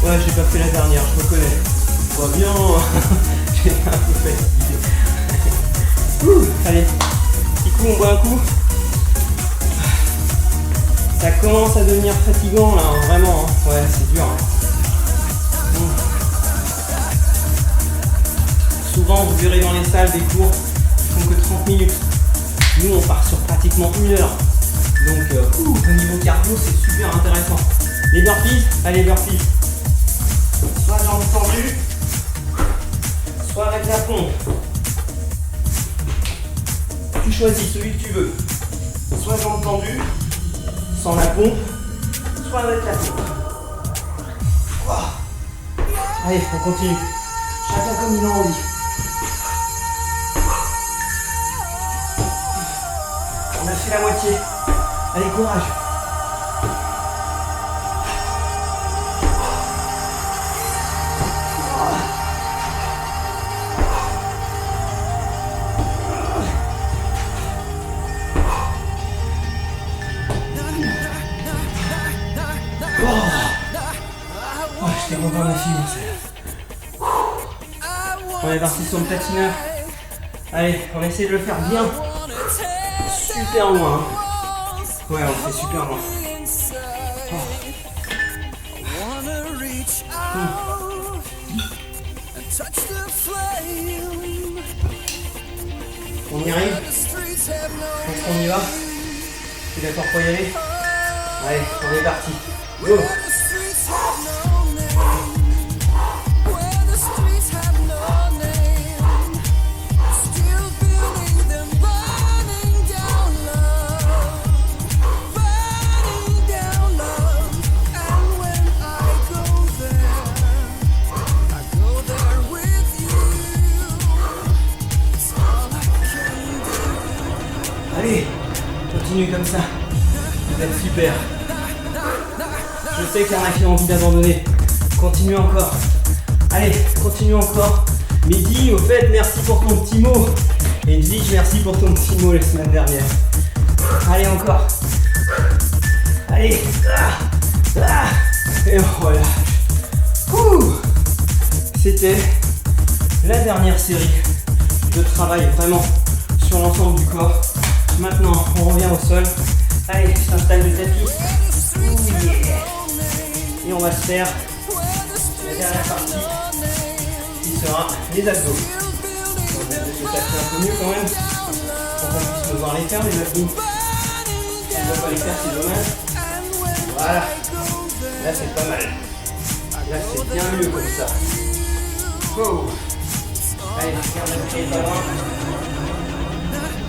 Ouais, j'ai pas fait la dernière, je reconnais. vois bien. J'ai un peu fatigué. Allez, petit coup, on boit un coup. Ça commence à devenir fatigant là, hein, vraiment. Hein. Ouais, c'est dur. Hein. Souvent, vous verrez dans les salles des cours qui font que 30 minutes. Nous, on part sur pratiquement 1 heure. Donc, au niveau cardio, c'est super intéressant. Les burpees, allez, burpees. Soit jambes tendues, soit avec la pompe. Tu choisis celui que tu veux. Soit jambes tendues, sans la pompe, soit avec la pompe. Wow. Allez, on continue. Chacun comme il a envie. On a fait la moitié. Allez, courage. J'étais content de la fille. On est parti sur le patineur. Allez, on essaie de le faire bien. Super loin. Ouais, on fait super loin. On y arrive? Est-ce qu'on y va? Tu es d'accord pour y aller? Allez, on est parti. Go! Allez, continue comme ça. Vous êtes super. Je sais qu'il y en a qui ont envie d'abandonner. Continue encore. Allez, continue encore. Mehdi, au fait, merci pour ton petit mot. Et Edwige, merci pour ton petit mot la semaine dernière. Allez, encore. Allez. Et voilà. C'était la dernière série de travail vraiment sur l'ensemble du corps. Maintenant, on revient au sol. Allez, je t'installe le tapis. Et on va se faire la dernière partie qui sera les abdos. On va se taper un peu mieux quand même pour qu'on puisse me voir les faire, les abdos. Si on ne va pas les faire, c'est dommage. Voilà. Là, c'est pas mal. Là, c'est bien mieux comme ça. Oh. Allez, je garde la bouteille pas loin.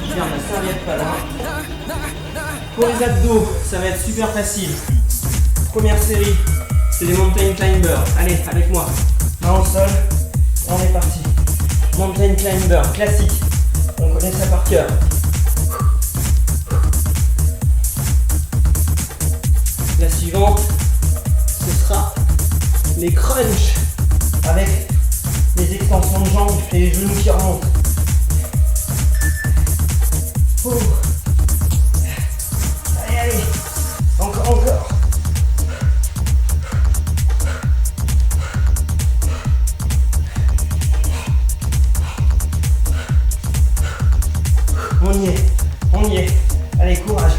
Je garde la serviette pas loin. Pour les abdos, ça va être super facile. Première série, c'est les mountain climbers. Allez, avec moi. Main au sol, on est parti. Mountain climber, classique. On connaît ça par cœur. La suivante, ce sera les crunchs avec les extensions de jambes et les genoux qui remontent. Allez, allez. Encore. On y est. Allez, courage.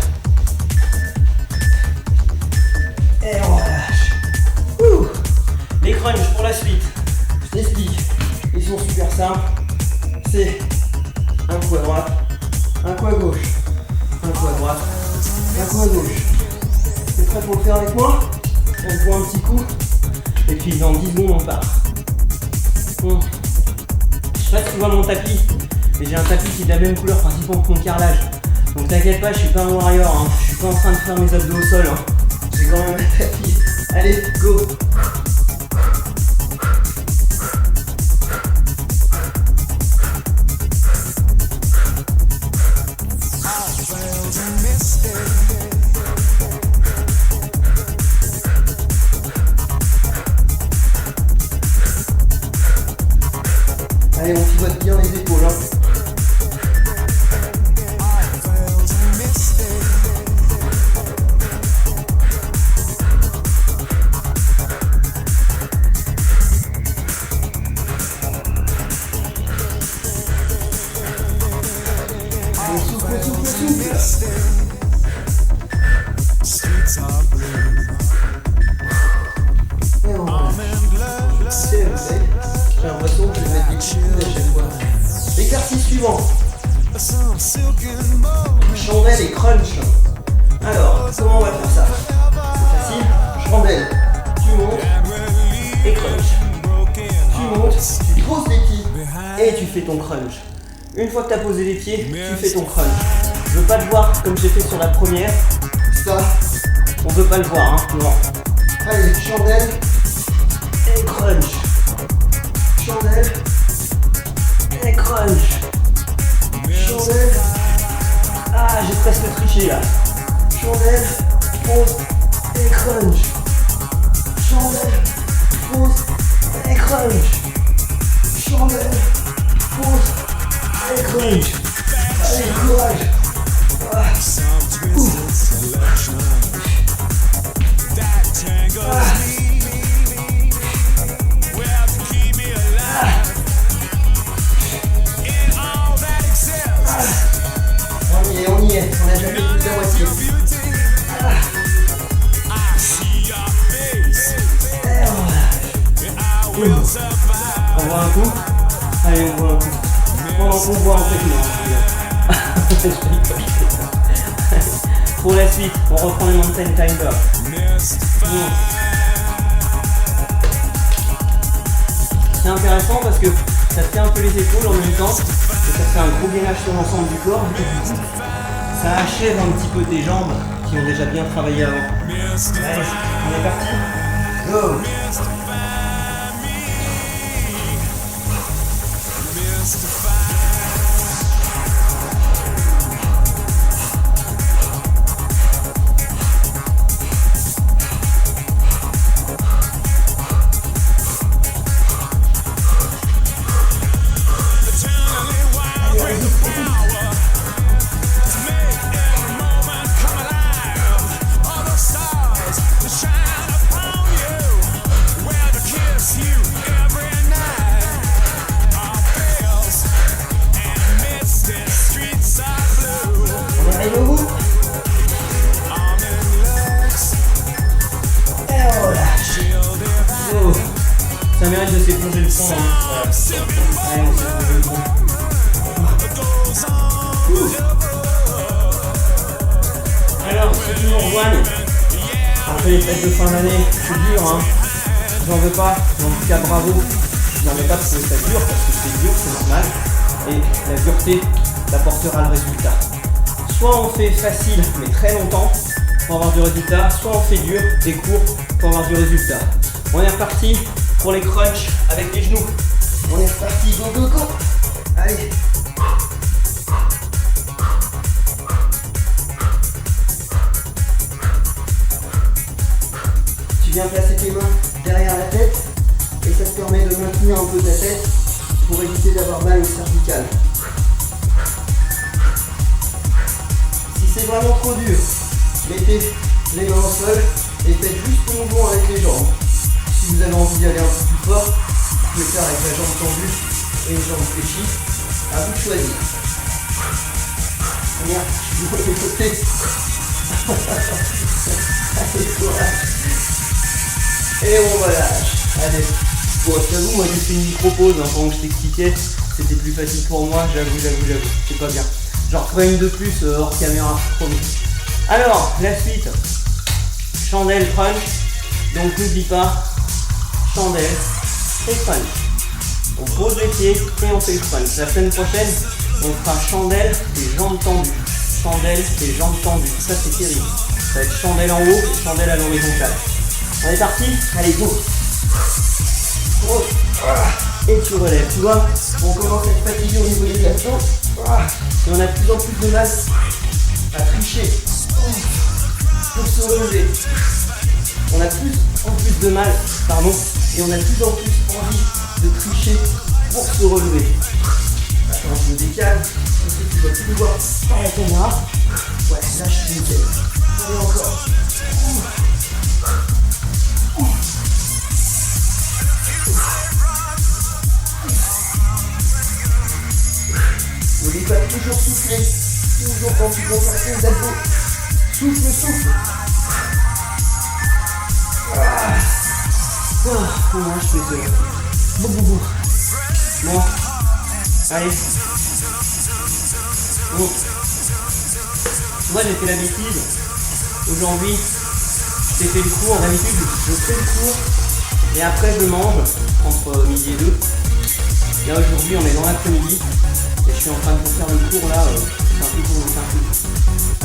Et on relâche. Les crunchs pour la suite. Je t'explique. Ils sont super simples. C'est un coup à droite, un coup à gauche, un coup à droite, un coup à gauche. T'es prêt pour le faire avec moi? On se voit un petit coup. Et puis dans 10 secondes, on part. Je sais pas si tu vois mon tapis. Mais j'ai un tapis qui est de la même couleur pratiquement que mon carrelage. Donc t'inquiète pas, je suis pas un warrior, hein. Je suis pas en train de faire mes abdos au sol. Hein. J'ai quand même un tapis. Allez, go! Allez, on pivote bien les épaules. Hein. à chaque fois. Exercice suivant. Chandelle et crunch. Alors, comment on va faire ça? C'est facile. Chandelle, tu montes et crunch. Tu montes, tu poses les pieds et tu fais ton crunch. Une fois que tu as posé les pieds, tu fais ton crunch. Je veux pas te voir comme j'ai fait sur la première. Ça, on veut pas le voir, hein. Non. Allez, chandelle et crunch. Chandelle et crunch. Chandelle. Ah, j'ai presque triché là. Chandelle, pose et crunch. Chandelle, pose et crunch. Chandelle, pose et crunch. Allez, courage. Ah. On y est, on a déjà fait plus de la moitié. On voit un coup. Allez, on voit un coup. Pendant qu'on voit en fait non. Pour la suite, on reprend le mountain climber. C'est intéressant parce que ça te fait un peu les épaules en même temps et ça fait un gros gainage sur l'ensemble du corps. Ça achève un petit peu tes jambes qui ont déjà bien travaillé avant. Allez, on est parti. Go! Ça mérite de s'éponger le fond. Hein. Allez, on s'éponge le fond. Alors, ceux qui nous rejoignent, après les fêtes de fin d'année, c'est dur, hein. J'en veux pas, mais en tout cas bravo. J'en veux pas parce que c'est dur, parce que c'est dur, c'est normal. Et la dureté t'apportera le résultat. Soit on fait facile, mais très longtemps, pour avoir du résultat, soit on fait dur et court pour avoir du résultat. On est reparti pour les crunchs avec les genoux. On est reparti, go go go. Allez. Tu viens placer tes mains derrière la tête et ça te permet de maintenir un peu ta tête pour éviter d'avoir mal au cervical. Si c'est vraiment trop dur, mettez les mains au sol et faites juste le mouvement avec les jambes. Si vous avez envie d'y aller un peu plus fort, vous pouvez faire avec la jambe tendue et une jambe fléchie. À vous de choisir. Bien, je vous fais côté. Allez, courage. Et on relâche. Allez. Bon, je t'avoue, moi j'ai fait une micro-pause hein, pendant que je t'expliquais. C'était plus facile pour moi, j'avoue. C'est pas bien. J'en referai une de plus hors caméra, promis. Alors, la suite. Chandelle crunch. Donc n'oublie pas, chandelle et crunch. On pose les pieds et on fait le crunch. La semaine prochaine, on fera chandelle et jambes tendues. Chandelle et jambes tendues. Ça c'est terrible. Ça va être chandelle en haut et chandelle à l'horizontale. On est parti? Allez, go! Et tu relèves. Tu vois, on commence à être fatigué au niveau des abdos. Et on a de plus en plus de mal à tricher pour se relever. On a de plus en plus de mal, et on a de plus en plus envie de tricher pour se relever. Attends, je me décale, parce que tu vas plus voir par la caméra. Ouais, là je suis nickel. Allez, encore. N'oublie pas de toujours souffler, toujours quand tu contractes les abdos. Souffle, souffle. Comment je fais ça? Bon. Allez. Bon. Moi j'ai fait la bêtise. Aujourd'hui, j'ai fait le cours. D'habitude, je fais le cours et après je mange entre midi et 2. Là aujourd'hui, on est dans l'après-midi et je suis en train de faire le cours là. C'est un peu court, c'est un peu.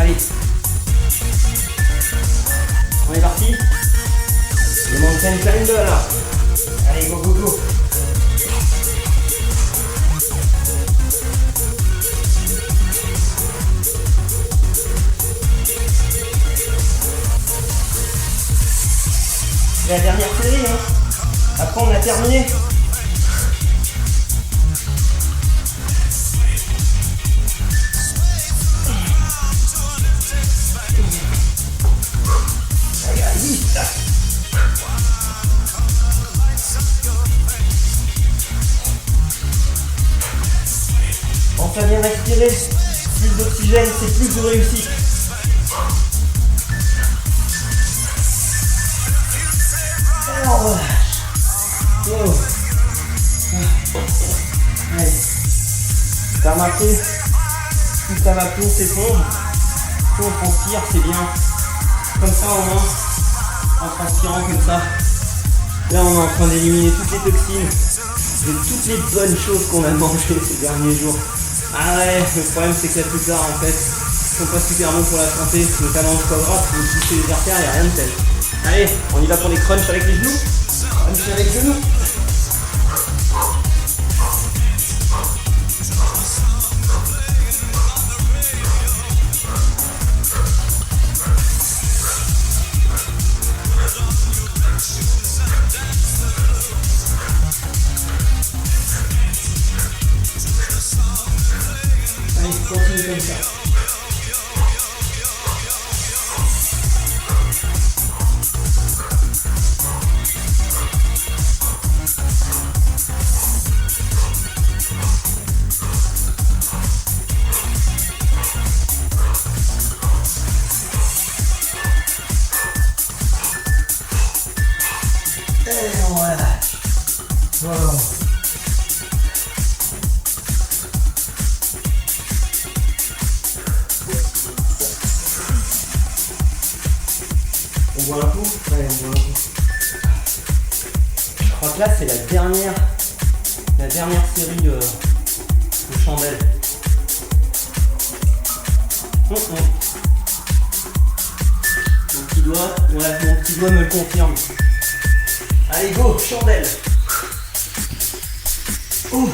Allez. On est parti. Le mountain climber là. Allez, go, go, go. C'est la dernière série, hein. Après on a terminé. Quand ça vient respirer, plus d'oxygène, c'est plus de réussite. Alors, oh. Allez. T'as remarqué, plus ça va, plus on s'effondre, plus on transpire, c'est bien. Comme ça au moins, en transpirant comme ça, là on est en train d'éliminer toutes les toxines de toutes les bonnes choses qu'on a mangées ces derniers jours. Ah ouais, le problème c'est que la plupart en fait sont pas super bons pour la santé, notamment le foie gras, si vous touchez les artères, il n'y a rien de tel. Allez, on y va pour des crunchs avec les genoux. Crunch avec les genoux. Allez, continue comme ça. Wow. On voit un coup? Ouais, on voit un coup. Je crois que là c'est la dernière série de chandelles. Mon petit doigt me le confirme. Allez go, chandelle. Ouh.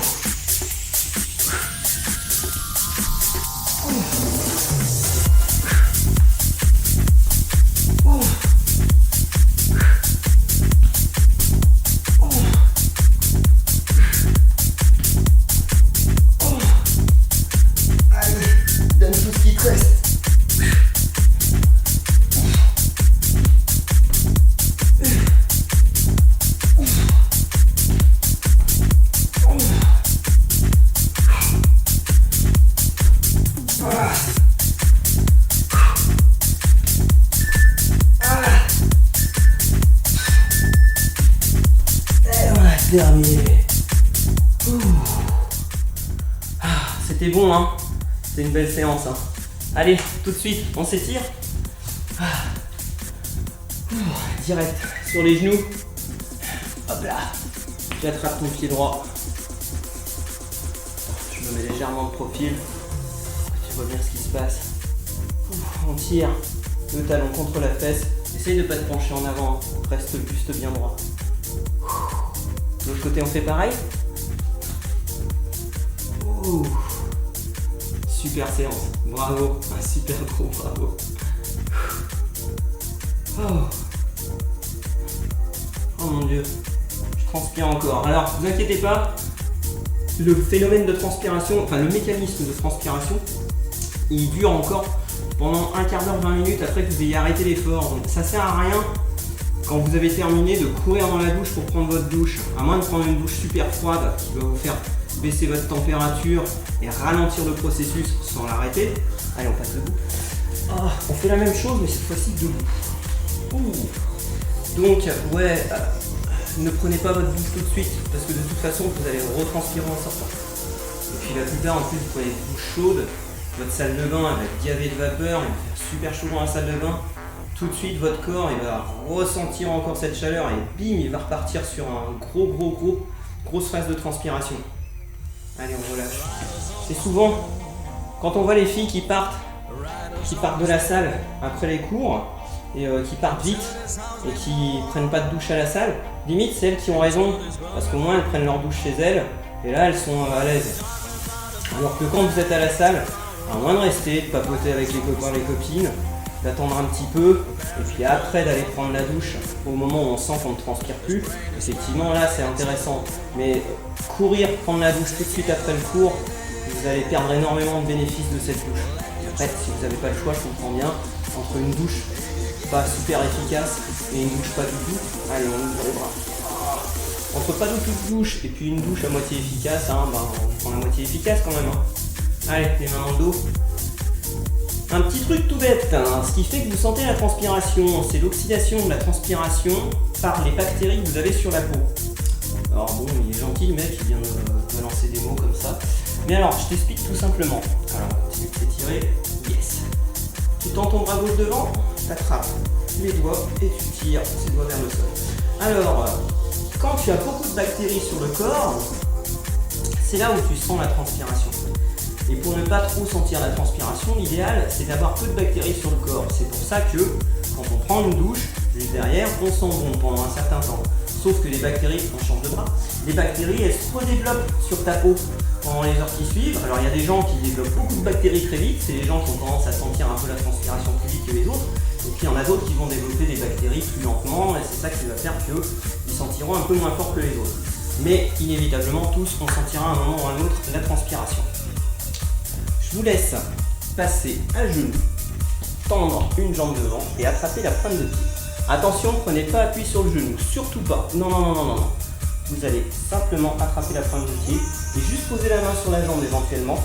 Terminé. C'était bon, hein. C'était une belle séance, hein. Allez, tout de suite, on s'étire. Direct sur les genoux. Hop là. J'attrape mon pied droit. Je me mets légèrement de profil. Tu vois bien ce qui se passe. On tire le talon contre la fesse. Essaye de ne pas te pencher en avant. Reste le buste bien droit. De l'autre côté, on fait pareil. Ouh. Super séance. Bravo. Un super gros bravo. Oh mon dieu. Je transpire encore. Alors, ne vous inquiétez pas. Le phénomène de transpiration, enfin le mécanisme de transpiration, il dure encore pendant un quart d'heure, 20 minutes après que vous ayez arrêté l'effort. Donc ça sert à rien quand vous avez terminé de courir dans la douche pour prendre votre douche, à moins de prendre une douche super froide qui va vous faire baisser votre température et ralentir le processus sans l'arrêter. Allez, on passe debout. On fait la même chose mais cette fois-ci debout. Donc ouais, ne prenez pas votre douche tout de suite, parce que de toute façon, vous allez retranspirer en sortant. Et puis la plupart, en plus, vous prenez une douche chaude, votre salle de bain, elle va être gavée de vapeur, il va faire super chaud dans la salle de bain. Tout de suite, votre corps, il va ressentir encore cette chaleur et bim, il va repartir sur un grosse phase de transpiration. Allez, on relâche. C'est souvent, quand on voit les filles qui partent de la salle après les cours, et qui partent vite et qui prennent pas de douche à la salle, limite c'est elles qui ont raison parce qu'au moins elles prennent leur douche chez elles et là elles sont à l'aise. Alors que quand vous êtes à la salle, à moins de rester, de papoter avec les copains, les copines, d'attendre un petit peu et puis après d'aller prendre la douche au moment où on sent qu'on ne transpire plus, effectivement là c'est intéressant. Mais courir, prendre la douche tout de suite après le cours, vous allez perdre énormément de bénéfices de cette douche. Après, si vous n'avez pas le choix, je comprends bien, entre une douche pas super efficace et une douche pas du tout, allez on ouvre les bras. Entre pas du tout de douche et puis une douche à moitié efficace, on prend la moitié efficace quand même. Allez, les mains dans le dos. Un petit truc tout bête, ce qui fait que vous sentez la transpiration, c'est l'oxydation de la transpiration par les bactéries que vous avez sur la peau. Alors bon, il est gentil le mec, il vient de balancer des mots comme ça. Mais alors, je t'explique tout simplement. Alors, on continue de s'étirer. Yes. Tu tends ton bras gauche devant, tu attrapes les doigts et tu tires ces doigts vers le sol. Alors, quand tu as beaucoup de bactéries sur le corps, c'est là où tu sens la transpiration. Et pour ne pas trop sentir la transpiration, l'idéal, c'est d'avoir peu de bactéries sur le corps. C'est pour ça que, quand on prend une douche, juste derrière, on sent bon pendant un certain temps. Sauf que les bactéries, on change de bras, les bactéries, elles se redéveloppent sur ta peau pendant les heures qui suivent. Alors il y a des gens qui développent beaucoup de bactéries très vite, c'est les gens qui ont tendance à sentir un peu la transpiration plus vite que les autres. Et puis il y en a d'autres qui vont développer des bactéries plus lentement, et c'est ça qui va faire qu'ils sentiront un peu moins fort que les autres. Mais inévitablement, tous, on sentira à un moment ou à un autre la transpiration. Je vous laisse passer à genoux, tendre une jambe devant et attraper la pointe de pied. Attention, prenez pas appui sur le genou, surtout pas. Non. Vous allez simplement attraper la pointe de pied et juste poser la main sur la jambe éventuellement,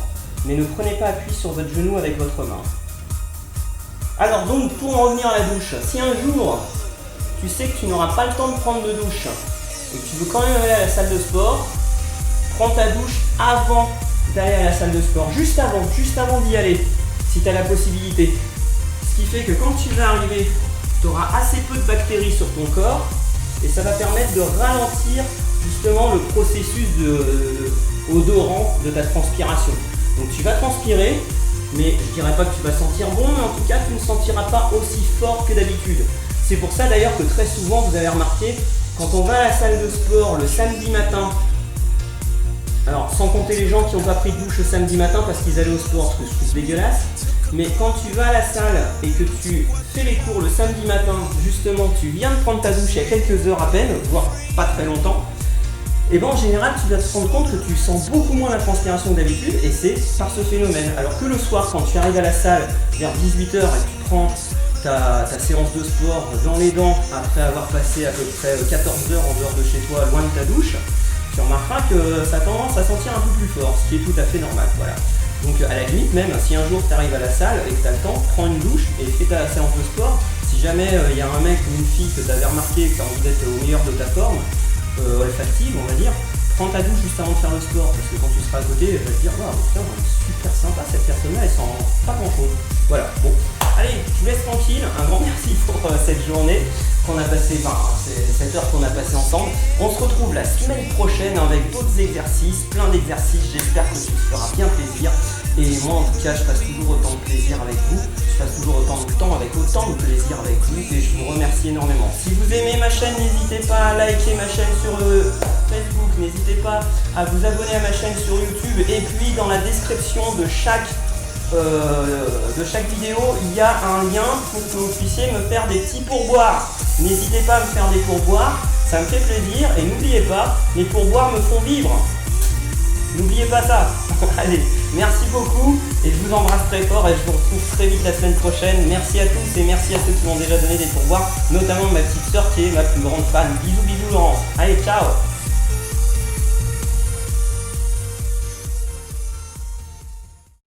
mais ne prenez pas appui sur votre genou avec votre main. Alors donc, pour en revenir à la douche, si un jour tu sais que tu n'auras pas le temps de prendre de douche et que tu veux quand même aller à la salle de sport, prends ta douche avant d'aller à la salle de sport, juste avant d'y aller, si tu as la possibilité. Ce qui fait que quand tu vas arriver, tu auras assez peu de bactéries sur ton corps et ça va permettre de ralentir justement le processus odorant de ta transpiration. Donc tu vas transpirer, mais je dirais pas que tu vas sentir bon, mais en tout cas tu ne sentiras pas aussi fort que d'habitude. C'est pour ça d'ailleurs que très souvent vous avez remarqué, quand on va à la salle de sport le samedi matin, alors sans compter les gens qui n'ont pas pris de douche le samedi matin parce qu'ils allaient au sport, ce que je trouve dégueulasse, mais quand tu vas à la salle et que tu fais les cours le samedi matin, justement tu viens de prendre ta douche il y a quelques heures à peine, voire pas très longtemps, et bien en général tu vas te rendre compte que tu sens beaucoup moins la transpiration que d'habitude et c'est par ce phénomène. Alors que le soir quand tu arrives à la salle vers 18h et que tu prends ta séance de sport dans les dents après avoir passé à peu près 14 heures en dehors de chez toi loin de ta douche, tu remarqueras que ça a tendance à sentir un peu plus fort, ce qui est tout à fait normal. Voilà. Donc à la limite même, si un jour tu arrives à la salle et que tu as le temps, prends une douche et fais ta séance de sport. Si jamais il y a un mec ou une fille que tu avais remarqué que tu as envie d'être au meilleur de ta forme, olfactive on va dire, prends ta douche juste avant de faire le sport, parce que quand tu seras à côté, tu vas te dire waouh, putain, super sympa cette personne-là, elle sent pas grand-chose. Voilà, bon. Allez, je vous laisse tranquille, un grand merci pour cette journée qu'on a passée, cette heure qu'on a passée ensemble. On se retrouve la semaine prochaine avec d'autres exercices, plein d'exercices, j'espère que tu te feras bien plaisir. Et moi en tout cas, je passe toujours autant de plaisir avec vous, je passe toujours autant de temps avec autant de plaisir avec vous et je vous remercie énormément. Si vous aimez ma chaîne, n'hésitez pas à liker ma chaîne sur Facebook, n'hésitez pas à vous abonner à ma chaîne sur YouTube et puis dans la description de chaque vidéo, il y a un lien pour que vous puissiez me faire des petits pourboires. N'hésitez pas à me faire des pourboires, ça me fait plaisir et n'oubliez pas, les pourboires me font vivre. N'oubliez pas ça. Allez, merci beaucoup et je vous embrasse très fort et je vous retrouve très vite la semaine prochaine. Merci à tous et merci à ceux qui m'ont déjà donné des pourboires, notamment ma petite soeur qui est ma plus grande fan. Bisous Laurence. Allez, ciao.